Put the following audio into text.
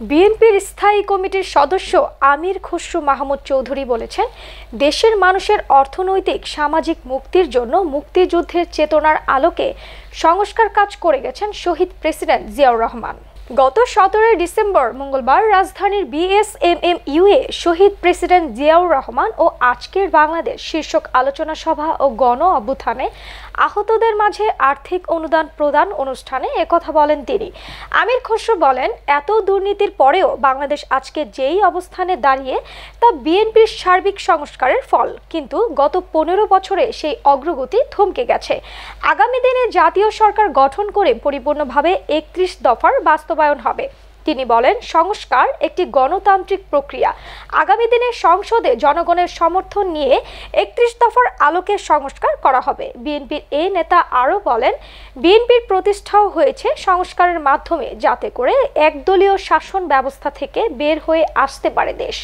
বিএনপির স্থায়ী কমিটির সদস্য আমির খসরু মাহমুদ চৌধুরী বলেছেন, দেশের মানুষের অর্থনৈতিক সামাজিক মুক্তির জন্য মুক্তিযুদ্ধের চেতনার আলোকে সংস্কার কাজ করে গেছেন শহীদ প্রেসিডেন্ট জিয়াউর রহমান। গত 17 ডিসেম্বর মঙ্গলবার রাজধানীর বিএসএমএমইউ এ শহীদ প্রেসিডেন্ট জিয়াউর রহমান ও আজকের বাংলাদেশ শীর্ষক আলোচনা সভা ও গণ অভ্যুত্থানে আহতদের মাঝে আর্থিক অনুদান প্রদান অনুষ্ঠানে একথা বলেন তিনি। আমির খসরু বলেন, এত দুর্নীতির পরেও বাংলাদেশ আজকে যেই অবস্থানে দাঁড়িয়ে তা বিএনপির সার্বিক সংস্কারের ফল, কিন্তু গত 15 বছরে সেই অগ্রগতি থমকে গেছে। আগামী দিনে জাতীয় সরকার গঠন করে পরিপূর্ণভাবে 31 দফার বাস্তবায়ন হবে। তিনি বলেন, সংস্কার একটি গণতান্ত্রিক প্রক্রিয়া। আগামী দিনে সংসদে জনগণের সমর্থন নিয়ে 31 দফার আলোকে সংস্কার করা হবে। বিএনপির এই নেতা আরও বলেন, বিএনপির প্রতিষ্ঠাও হয়েছে সংস্কারের মাধ্যমে, যাতে করে একদলীয় শাসন ব্যবস্থা থেকে বের হয়ে আসতে পারে দেশ।